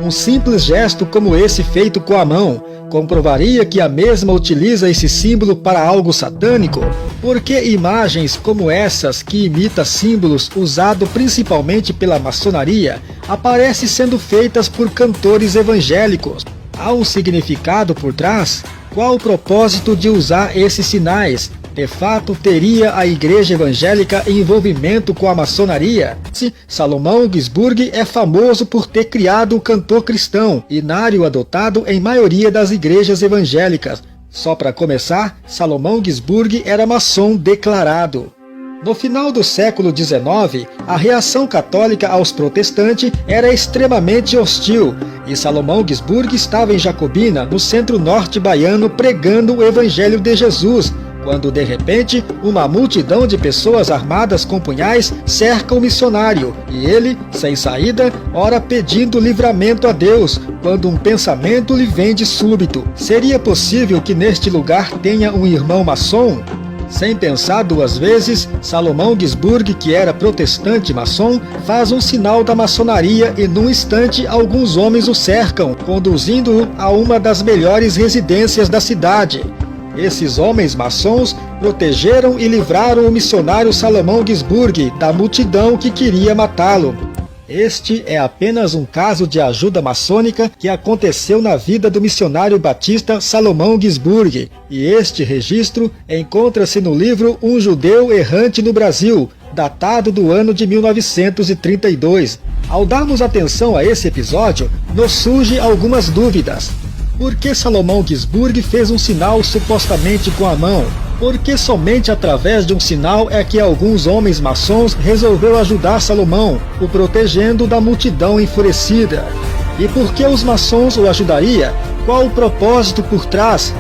Um simples gesto como esse feito com a mão comprovaria que a mesma utiliza esse símbolo para algo satânico? Porque imagens como essas, que imita símbolos usados principalmente pela maçonaria, aparecem sendo feitas por cantores evangélicos? Há um significado por trás? Qual o propósito de usar esses sinais? De fato, teria a igreja evangélica envolvimento com a maçonaria? Salomão Gisburg é famoso por ter criado um cantor cristão, inário adotado em maioria das igrejas evangélicas. Só para começar, Salomão Gisburg era maçom declarado. No final do século XIX, a reação católica aos protestantes era extremamente hostil, e Salomão Gisburg estava em Jacobina, no centro-norte baiano, pregando o Evangelho de Jesus, quando de repente uma multidão de pessoas armadas com punhais cerca o missionário, e ele, sem saída, ora pedindo livramento a Deus, quando um pensamento lhe vem de súbito: seria possível que neste lugar tenha um irmão maçom? Sem pensar duas vezes, Salomão Gisburg, que era protestante maçom, faz um sinal da maçonaria e num instante alguns homens o cercam, conduzindo-o a uma das melhores residências da cidade. Esses homens maçons protegeram e livraram o missionário Salomão Gisburg da multidão que queria matá-lo. Este é apenas um caso de ajuda maçônica que aconteceu na vida do missionário batista Salomão Gisburg, e este registro encontra-se no livro Um Judeu Errante no Brasil, datado do ano de 1932. Ao darmos atenção a esse episódio, nos surgem algumas dúvidas. Por que Salomão Gisburg fez um sinal supostamente com a mão? Por que somente através de um sinal é que alguns homens maçons resolveram ajudar Salomão, o protegendo da multidão enfurecida? E por que os maçons o ajudariam? Qual o propósito por trás?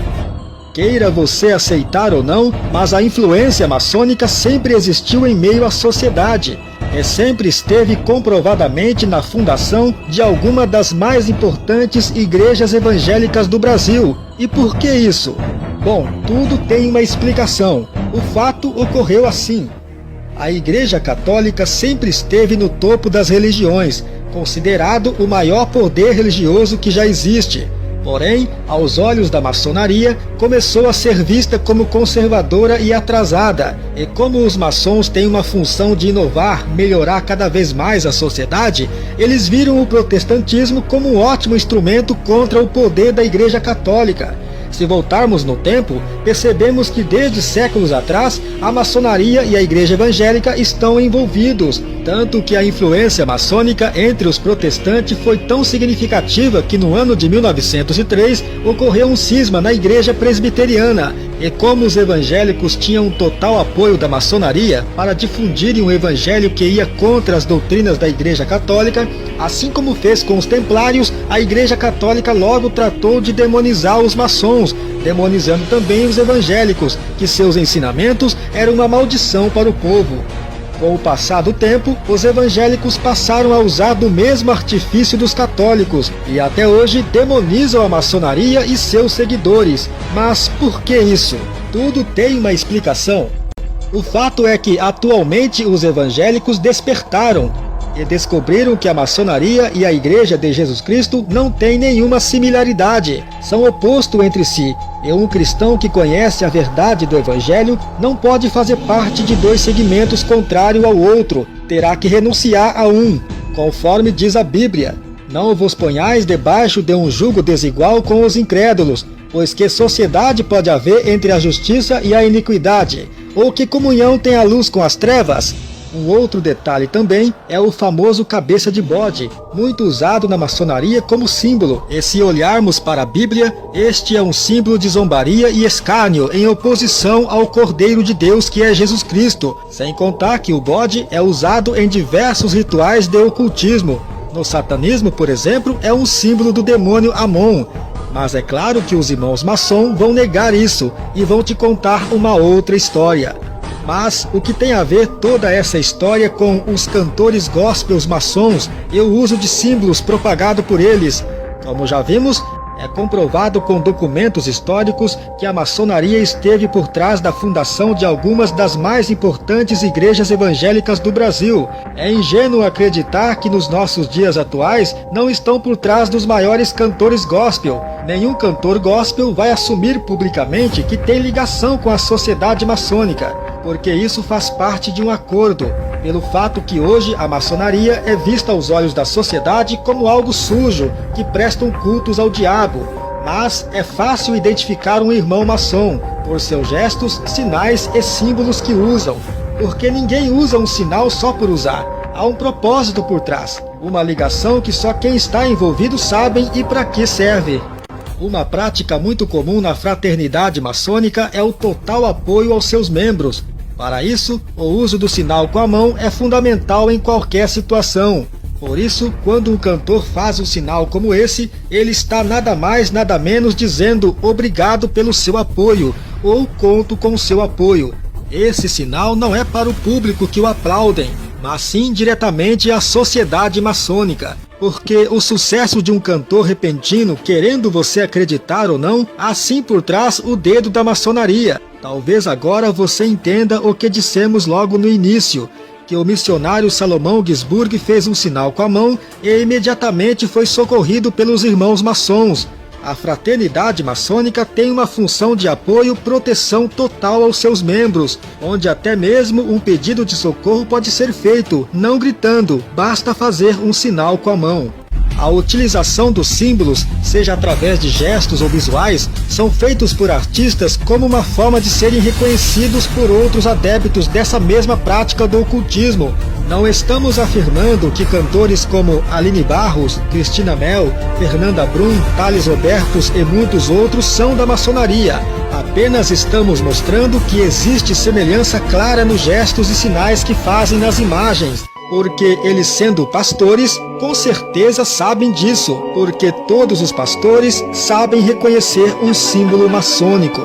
Queira você aceitar ou não, mas a influência maçônica sempre existiu em meio à sociedade, e sempre esteve comprovadamente na fundação de alguma das mais importantes igrejas evangélicas do Brasil. E por que isso? Bom, tudo tem uma explicação. O fato ocorreu assim. A Igreja Católica sempre esteve no topo das religiões, considerado o maior poder religioso que já existe. Porém, aos olhos da maçonaria, começou a ser vista como conservadora e atrasada. E como os maçons têm uma função de inovar, melhorar cada vez mais a sociedade, eles viram o protestantismo como um ótimo instrumento contra o poder da Igreja Católica. Se voltarmos no tempo, percebemos que desde séculos atrás, a maçonaria e a igreja evangélica estão envolvidos, tanto que a influência maçônica entre os protestantes foi tão significativa que no ano de 1903 ocorreu um cisma na igreja presbiteriana, e como os evangélicos tinham total apoio da maçonaria para difundirem um evangelho que ia contra as doutrinas da igreja católica, assim como fez com os templários, a igreja católica logo tratou de demonizar os maçons, demonizando também os evangélicos, que seus ensinamentos eram uma maldição para o povo. Com o passar do tempo, os evangélicos passaram a usar do mesmo artifício dos católicos e até hoje demonizam a maçonaria e seus seguidores. Mas por que isso? Tudo tem uma explicação. O fato é que atualmente os evangélicos despertaram e descobriram que a maçonaria e a Igreja de Jesus Cristo não têm nenhuma similaridade, são opostos entre si, e um cristão que conhece a verdade do Evangelho não pode fazer parte de dois segmentos contrários ao outro, terá que renunciar a um, conforme diz a Bíblia: não vos ponhais debaixo de um jugo desigual com os incrédulos, pois que sociedade pode haver entre a justiça e a iniquidade? Ou que comunhão tem a luz com as trevas? Um outro detalhe também é o famoso cabeça de bode, muito usado na maçonaria como símbolo, e se olharmos para a Bíblia, este é um símbolo de zombaria e escárnio em oposição ao Cordeiro de Deus, que é Jesus Cristo, sem contar que o bode é usado em diversos rituais de ocultismo. No satanismo, por exemplo, é um símbolo do demônio Amon. Mas é claro que os irmãos maçom vão negar isso e vão te contar uma outra história. Mas o que tem a ver toda essa história com os cantores gospels maçons e o uso de símbolos propagado por eles? Como já vimos, É comprovado com documentos históricos que a maçonaria esteve por trás da fundação de algumas das mais importantes igrejas evangélicas do Brasil. É ingênuo acreditar que nos nossos dias atuais não estão por trás dos maiores cantores gospel. Nenhum cantor gospel vai assumir publicamente que tem ligação com a sociedade maçônica, porque isso faz parte de um acordo, pelo fato que hoje a maçonaria é vista aos olhos da sociedade como algo sujo, que prestam cultos ao diabo. Mas é fácil identificar um irmão maçom, por seus gestos, sinais e símbolos que usam, porque ninguém usa um sinal só por usar. Há um propósito por trás, uma ligação que só quem está envolvido sabe e para que serve. Uma prática muito comum na fraternidade maçônica é o total apoio aos seus membros. Para isso, o uso do sinal com a mão é fundamental em qualquer situação. Por isso, quando um cantor faz um sinal como esse, ele está nada mais nada menos dizendo obrigado pelo seu apoio, ou conto com o seu apoio. Esse sinal não é para o público que o aplaudem, mas sim diretamente à sociedade maçônica. Porque o sucesso de um cantor repentino, querendo você acreditar ou não, há sim por trás o dedo da maçonaria. Talvez agora você entenda o que dissemos logo no início, que o missionário Salomão Gisburg fez um sinal com a mão e imediatamente foi socorrido pelos irmãos maçons. A fraternidade maçônica tem uma função de apoio e proteção total aos seus membros, onde até mesmo um pedido de socorro pode ser feito, não gritando, basta fazer um sinal com a mão. A utilização dos símbolos, seja através de gestos ou visuais, são feitos por artistas como uma forma de serem reconhecidos por outros adeptos dessa mesma prática do ocultismo. Não estamos afirmando que cantores como Aline Barros, Cristina Mel, Fernanda Brum, Thales Robertos e muitos outros são da maçonaria. Apenas estamos mostrando que existe semelhança clara nos gestos e sinais que fazem nas imagens. Porque eles, sendo pastores, com certeza sabem disso, porque todos os pastores sabem reconhecer um símbolo maçônico.